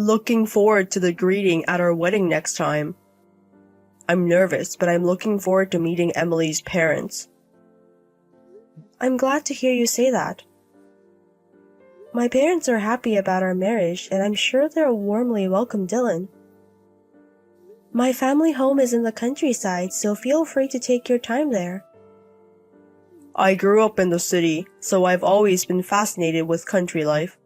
Looking forward to the greeting at our wedding next time. I'm nervous, but I'm looking forward to meeting Emily's parents. I'm glad to hear you say that. My parents are happy about our marriage, and I'm sure they'll warmly welcome Dylan. My family home is in the countryside, so feel free to take your time there. I grew up in the city, so I've always been fascinated with country life.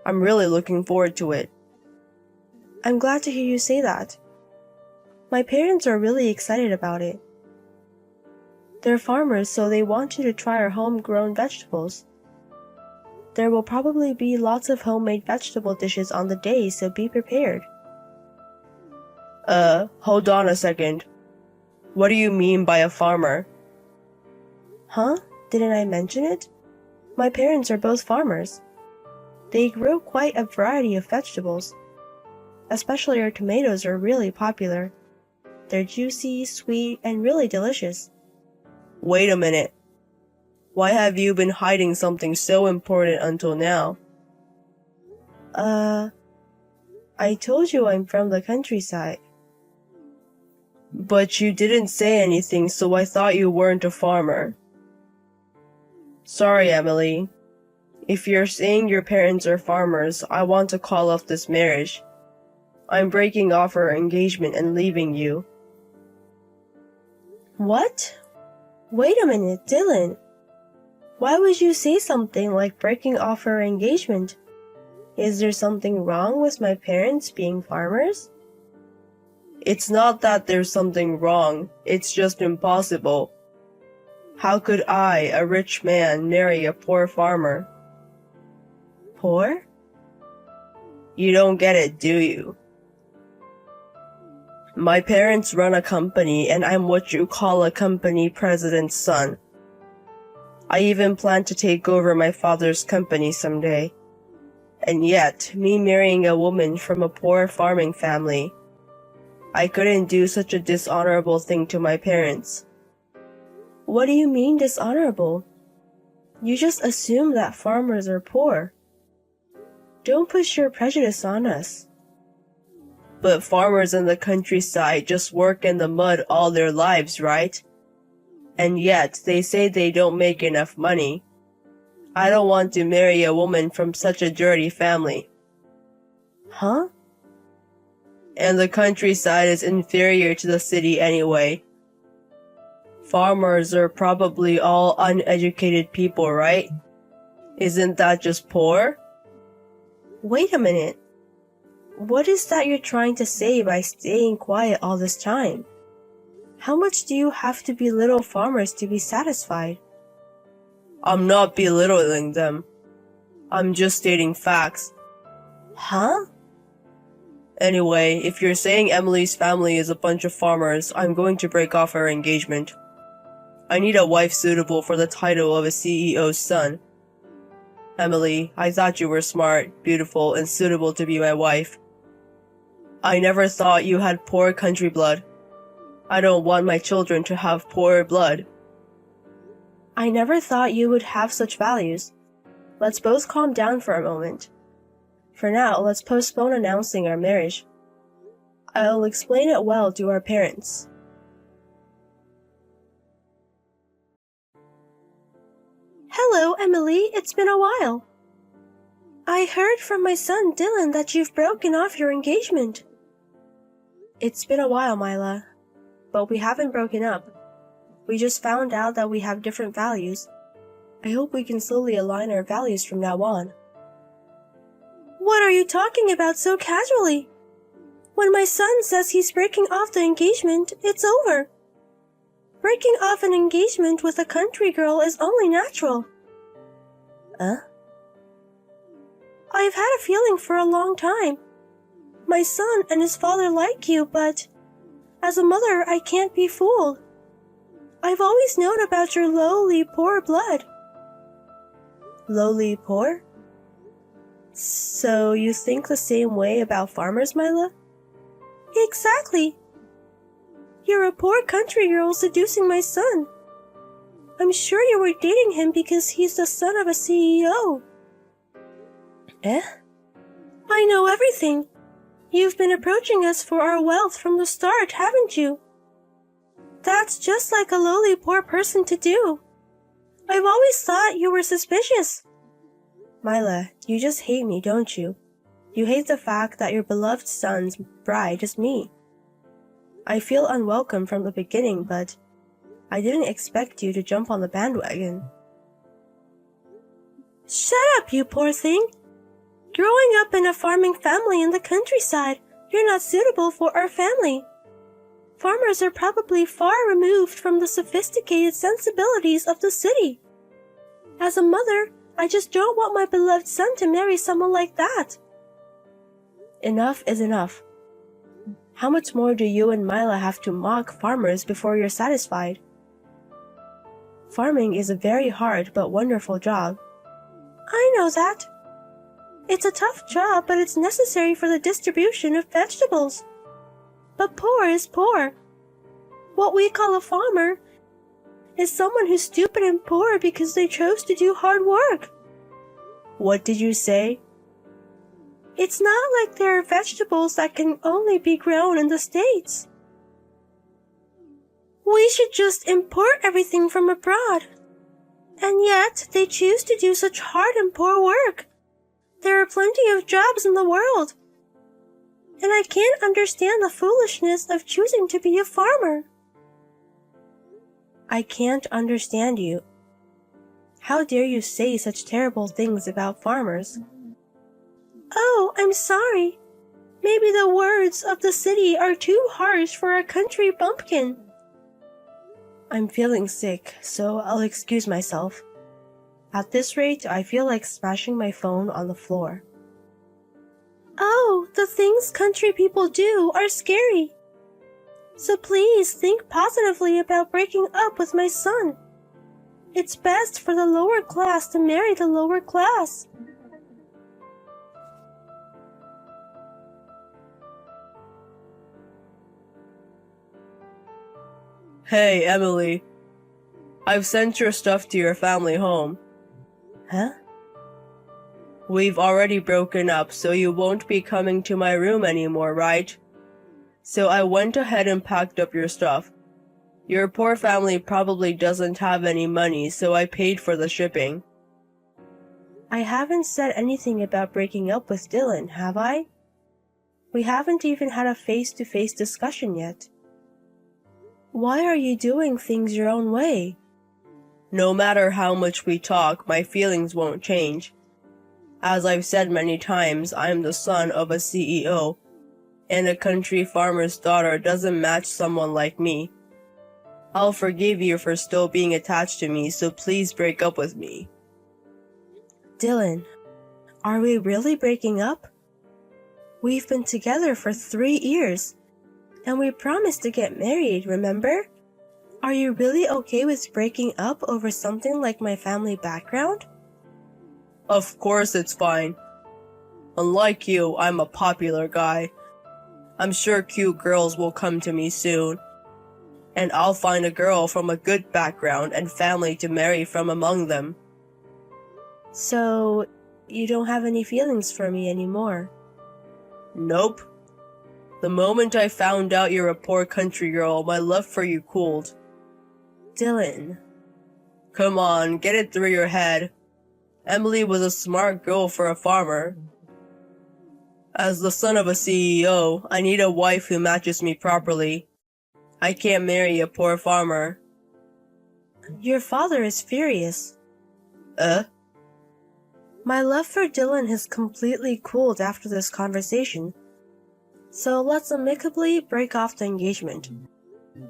I'm really looking forward to it. I'm glad to hear you say that. My parents are really excited about it. They're farmers, so they want you to try our homegrown vegetables. There will probably be lots of homemade vegetable dishes on the day, so be prepared. Hold on a second. What do you mean by a farmer? Huh? Didn't I mention it? My parents are both farmers. They grow quite a variety of vegetables. Especially our tomatoes are really popular. They're juicy, sweet, and really delicious. Wait a minute. Why have you been hiding something so important until now? I told you I'm from the countryside. But you didn't say anything, so I thought you weren't a farmer. Sorry, Emily. If you're saying your parents are farmers, I want to call off this marriage. I'm breaking off our engagement and leaving you. What? Wait a minute, Dylan. Why would you say something like breaking off our engagement? Is there something wrong with my parents being farmers? It's not that there's something wrong, it's just impossible. How could I, a rich man, marry a poor farmer? Poor? You don't get it, do you? My parents run a company and I'm what you call a company president's son. I even plan to take over my father's company someday. And yet, me marrying a woman from a poor farming family, I couldn't do such a dishonorable thing to my parents. What do you mean dishonorable? You just assume that farmers are poor. Don't push your prejudice on us. But farmers in the countryside just work in the mud all their lives, right? And yet, they say they don't make enough money. I don't want to marry a woman from such a dirty family. Huh? And the countryside is inferior to the city anyway. Farmers are probably all uneducated people, right? Isn't that just poor? Wait a minute. What is that you're trying to say by staying quiet all this time? How much do you have to belittle farmers to be satisfied? I'm not belittling them. I'm just stating facts. Huh? Anyway, if you're saying Emily's family is a bunch of farmers, I'm going to break off our engagement. I need a wife suitable for the title of a CEO's son. Emily, I thought you were smart, beautiful, and suitable to be my wife. I never thought you had poor country blood. I don't want my children to have poor blood. I never thought you would have such values. Let's both calm down for a moment. For now, let's postpone announcing our marriage. I'll explain it well to our parents. Hello, Emily. It's been a while. I heard from my son Dylan that you've broken off your engagement. It's been a while, Mila. But we haven't broken up. We just found out that we have different values. I hope we can slowly align our values from now on. What are you talking about so casually? When my son says he's breaking off the engagement, it's over. Breaking off an engagement with a country girl is only natural. I've had a feeling for a long time. My son and his father like you, but as a mother, I can't be fooled. I've always known about your lowly, poor blood. Lowly, poor? So you think the same way about farmers, Mila? Exactly. You're a poor country girl seducing my son. I'm sure you were dating him because he's the son of a CEO. I know everything. You've been approaching us for our wealth from the start, haven't you? That's just like a lowly poor person to do. I've always thought you were suspicious. Mila, you just hate me, don't you? You hate the fact that your beloved son's bride is me. I feel unwelcome from the beginning, but I didn't expect you to jump on the bandwagon. Shut up, you poor thing. Growing up in a farming family in the countryside, you're not suitable for our family. Farmers are probably far removed from the sophisticated sensibilities of the city. As a mother, I just don't want my beloved son to marry someone like that. Enough is enough. How much more do you and Mila have to mock farmers before you're satisfied? Farming is a very hard but wonderful job. I know that. It's a tough job, but it's necessary for the distribution of vegetables. But poor is poor. What we call a farmer is someone who's stupid and poor because they chose to do hard work. What did you say? It's not like there are vegetables that can only be grown in the States. We should just import everything from abroad. And yet, they choose to do such hard and poor work. There are plenty of jobs in the world. And I can't understand the foolishness of choosing to be a farmer. I can't understand you. How dare you say such terrible things about farmers? Oh, I'm sorry. Maybe the words of the city are too harsh for a country bumpkin. I'm feeling sick, so I'll excuse myself. At this rate, I feel like smashing my phone on the floor. Oh, the things country people do are scary. So please think positively about breaking up with my son. It's best for the lower class to marry the lower class. Hey, Emily. I've sent your stuff to your family home. Huh? We've already broken up, so you won't be coming to my room anymore, right? So I went ahead and packed up your stuff. Your poor family probably doesn't have any money, so I paid for the shipping. I haven't said anything about breaking up with Dylan, have I? We haven't even had a face-to-face discussion yet. Why are you doing things your own way? No matter how much we talk, my feelings won't change. As I've said many times, I'm the son of a CEO, and a country farmer's daughter doesn't match someone like me. I'll forgive you for still being attached to me, so please break up with me. Dylan, are we really breaking up? We've been together for 3 years, and we promised to get married, remember? Are you really okay with breaking up over something like my family background? Of course it's fine. Unlike you, I'm a popular guy. I'm sure cute girls will come to me soon. And I'll find a girl from a good background and family to marry from among them. So, you don't have any feelings for me anymore? Nope. The moment I found out you're a poor country girl, my love for you cooled. Dylan. Come on, get it through your head. Emily was a smart girl for a farmer. As the son of a CEO, I need a wife who matches me properly. I can't marry a poor farmer. Your father is furious. My love for Dylan has completely cooled after this conversation. So let's amicably break off the engagement.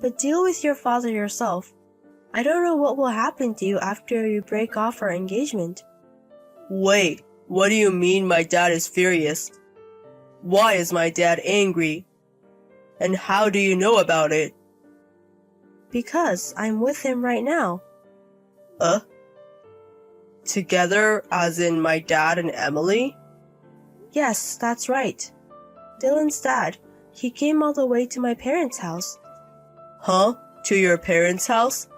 But deal with your father yourself. I don't know what will happen to you after you break off our engagement. Wait, what do you mean my dad is furious? Why is my dad angry? And how do you know about it? Because I'm with him right now. Together, as in my dad and Emily? Yes, that's right. Dylan's dad. He came all the way to my parents' house. Huh? To your parents' house?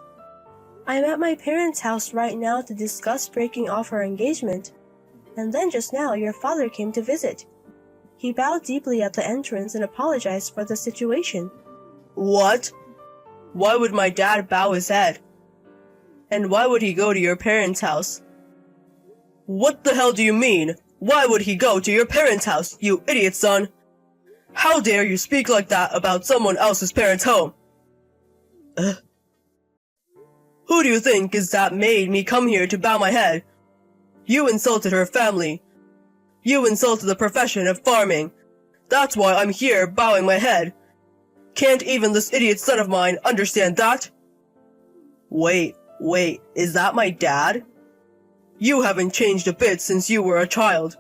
I'm at my parents' house right now to discuss breaking off our engagement. And then just now, your father came to visit. He bowed deeply at the entrance and apologized for the situation. What? Why would my dad bow his head? And why would he go to your parents' house? What the hell do you mean? Why would he go to your parents' house, you idiot son? How dare you speak like that about someone else's parents' home? Who do you think is that made me come here to bow my head? You insulted her family. You insulted the profession of farming. That's why I'm here bowing my head. Can't even this idiot son of mine understand that? Wait, is that my dad? You haven't changed a bit since you were a child.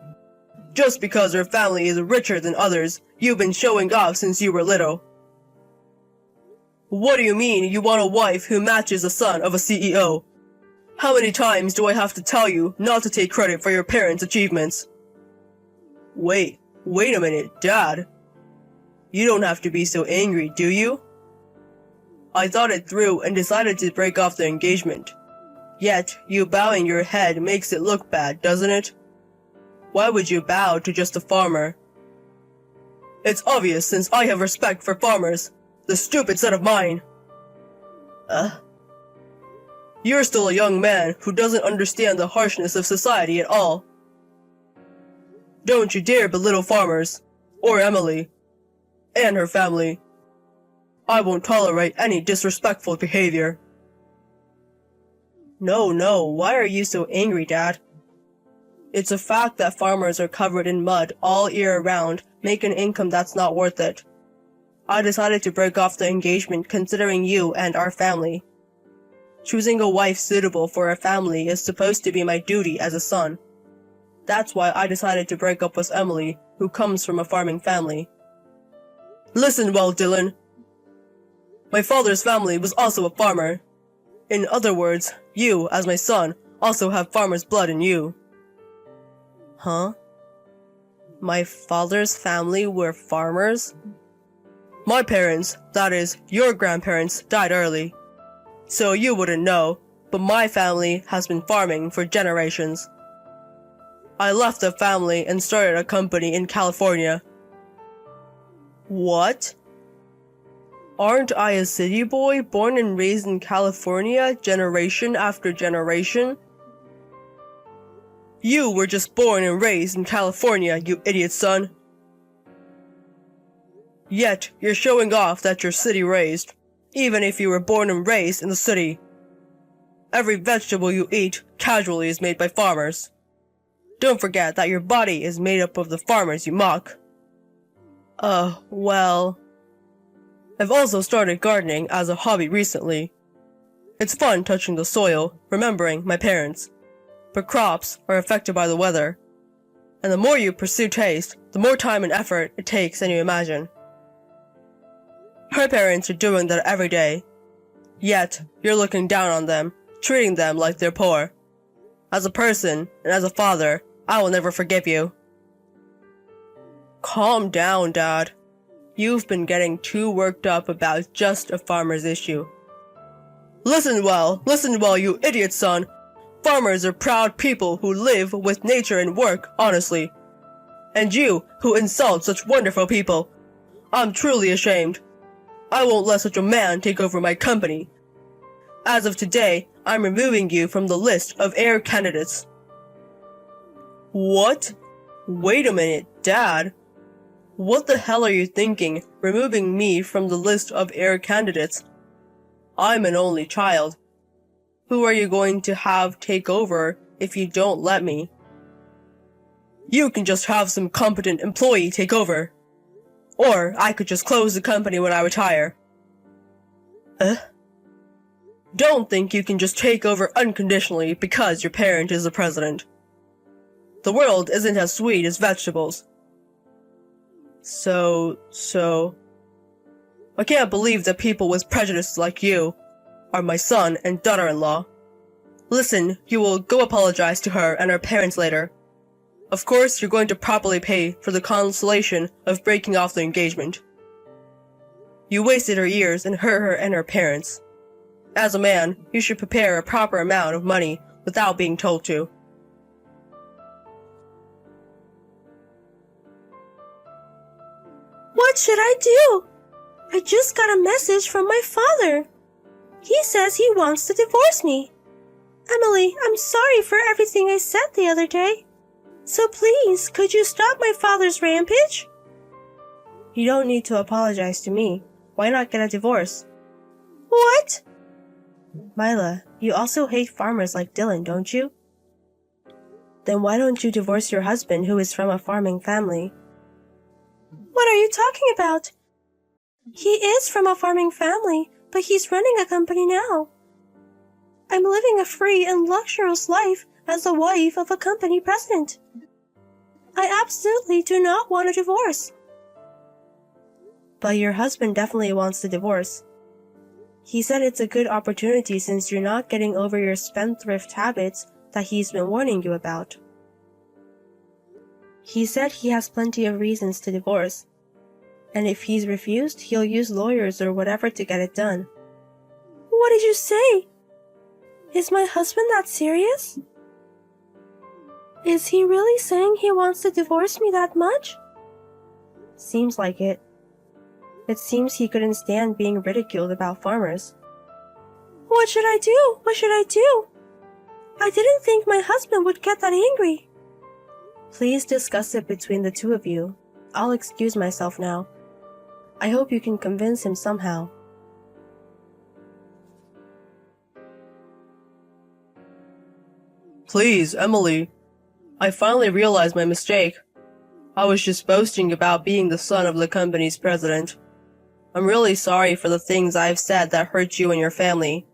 Just because your family is richer than others, you've been showing off since you were little. What do you mean you want a wife who matches the son of a CEO? How many times do I have to tell you not to take credit for your parents' achievements? Wait a minute, Dad. You don't have to be so angry, do you? I thought it through and decided to break off the engagement. Yet, you bowing your head makes it look bad, doesn't it? Why would you bow to just a farmer? It's obvious since I have respect for farmers. The stupid son of mine. You're still a young man who doesn't understand the harshness of society at all. Don't you dare belittle farmers, or Emily, and her family. I won't tolerate any disrespectful behavior. No, why are you so angry, Dad? It's a fact that farmers are covered in mud all year round, make an income that's not worth it. I decided to break off the engagement considering you and our family. Choosing a wife suitable for our family is supposed to be my duty as a son. That's why I decided to break up with Emily, who comes from a farming family. Listen well, Dylan. My father's family was also a farmer. In other words, you, as my son, also have farmer's blood in you. Huh? My father's family were farmers? My parents, that is, your grandparents, died early. So you wouldn't know, but my family has been farming for generations. I left the family and started a company in California. What? Aren't I a city boy born and raised in California generation after generation? You were just born and raised in California, you idiot son. Yet, you're showing off that you're city-raised, even if you were born and raised in the city. Every vegetable you eat casually is made by farmers. Don't forget that your body is made up of the farmers you mock. Well... I've also started gardening as a hobby recently. It's fun touching the soil, remembering my parents. But crops are affected by the weather. And the more you pursue taste, the more time and effort it takes than you imagine. Her parents are doing that every day. Yet, you're looking down on them, treating them like they're poor. As a person, and as a father, I will never forgive you. Calm down, Dad. You've been getting too worked up about just a farmer's issue. Listen well, you idiot son. Farmers are proud people who live with nature and work honestly. And you, who insult such wonderful people. I'm truly ashamed. I won't let such a man take over my company. As of today, I'm removing you from the list of heir candidates. What? Wait a minute, Dad. What the hell are you thinking, removing me from the list of heir candidates? I'm an only child. Who are you going to have take over if you don't let me? You can just have some competent employee take over. Or I could just close the company when I retire. Don't think you can just take over unconditionally because your parent is the president. The world isn't as sweet as vegetables. So... I can't believe that people with prejudices like you are my son and daughter-in-law. Listen, you will go apologize to her and her parents later. Of course, you're going to properly pay for the consolation of breaking off the engagement. You wasted her years and hurt her and her parents. As a man, you should prepare a proper amount of money without being told to. What should I do? I just got a message from my father. He says he wants to divorce me. Emily, I'm sorry for everything I said the other day. So please, could you stop my father's rampage? You don't need to apologize to me. Why not get a divorce? What? Mila, you also hate farmers like Dylan, don't you? Then why don't you divorce your husband who is from a farming family? What are you talking about? He is from a farming family, but he's running a company now. I'm living a free and luxurious life as the wife of a company president. I absolutely do not want a divorce. But your husband definitely wants the divorce. He said it's a good opportunity since you're not getting over your spendthrift habits that he's been warning you about. He said he has plenty of reasons to divorce, and if he's refused, he'll use lawyers or whatever to get it done. What did you say? Is my husband that serious? Is he really saying he wants to divorce me that much? Seems like it. It seems he couldn't stand being ridiculed about farmers. What should I do? What should I do? I didn't think my husband would get that angry. Please discuss it between the two of you. I'll excuse myself now. I hope you can convince him somehow. Please, Emily. I finally realized my mistake. I was just boasting about being the son of the company's president. I'm really sorry for the things I've said that hurt you and your family.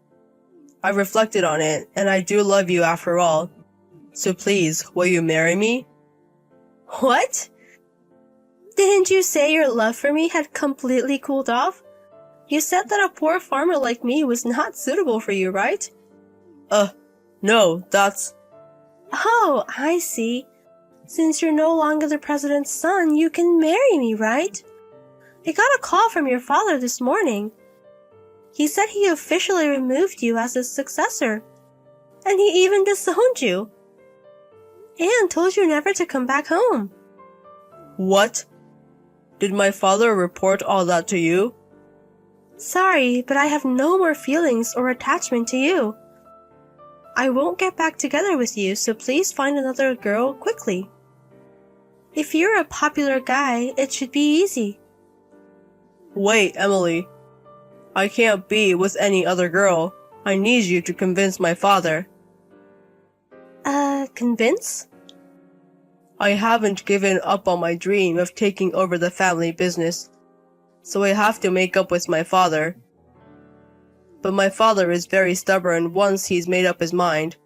I reflected on it, and I do love you after all. So please, will you marry me? What? Didn't you say your love for me had completely cooled off? You said that a poor farmer like me was not suitable for you, right? No, that's... Oh, I see. Since you're no longer the president's son, you can marry me, right? I got a call from your father this morning. He said he officially removed you as his successor. And he even disowned you. And told you never to come back home. What? Did my father report all that to you? Sorry, but I have no more feelings or attachment to you. I won't get back together with you, so please find another girl quickly. If you're a popular guy, it should be easy. Wait, Emily. I can't be with any other girl. I need you to convince my father. Convince? I haven't given up on my dream of taking over the family business, so I have to make up with my father. But my father is very stubborn once he's made up his mind.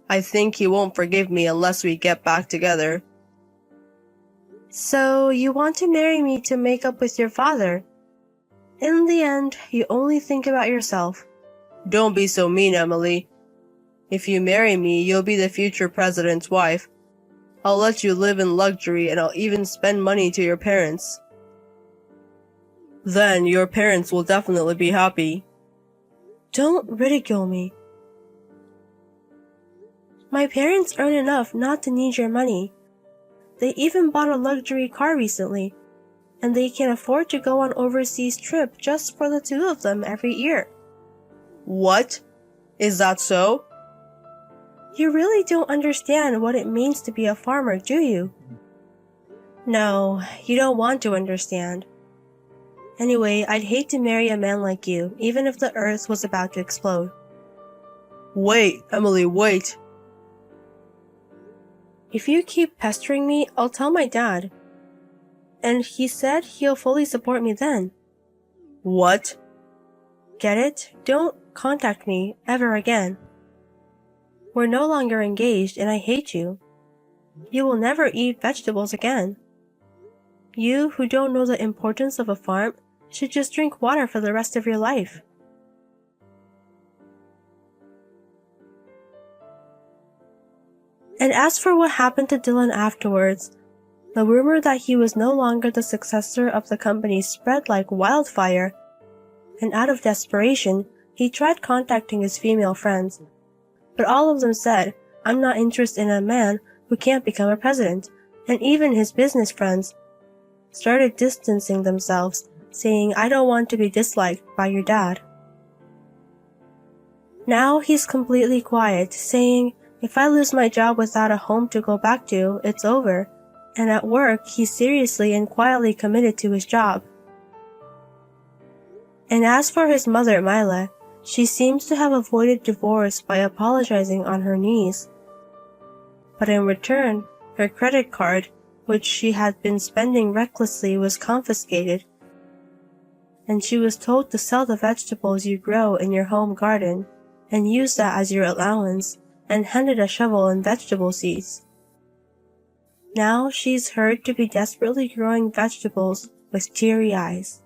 I think he won't forgive me unless we get back together. So you want to marry me to make up with your father? In the end, you only think about yourself. Don't be so mean, Emily. If you marry me, you'll be the future president's wife. I'll let you live in luxury and I'll even spend money to your parents. Then your parents will definitely be happy. Don't ridicule me. My parents earn enough not to need your money. They even bought a luxury car recently, and they can afford to go on overseas trip just for the two of them every year. What? Is that so? You really don't understand what it means to be a farmer, do you? No, you don't want to understand. Anyway, I'd hate to marry a man like you, even if the earth was about to explode. Wait, Emily, wait. If you keep pestering me, I'll tell my dad. And he said he'll fully support me then. What? Get it? Don't contact me ever again. We're no longer engaged and I hate you. You will never eat vegetables again. You who don't know the importance of a farm should just drink water for the rest of your life. And as for what happened to Dylan afterwards, the rumor that he was no longer the successor of the company spread like wildfire, and out of desperation, he tried contacting his female friends. But all of them said, "I'm not interested in a man who can't become a president," and even his business friends. started distancing themselves, saying, "I don't want to be disliked by your dad." Now he's completely quiet, saying, "If I lose my job without a home to go back to, it's over." And at work, he's seriously and quietly committed to his job. And as for his mother, Mila, she seems to have avoided divorce by apologizing on her knees. But in return, her credit card, which she had been spending recklessly, was confiscated, and she was told to sell the vegetables you grow in your home garden and use that as your allowance, and handed a shovel and vegetable seeds. Now she's heard to be desperately growing vegetables with teary eyes.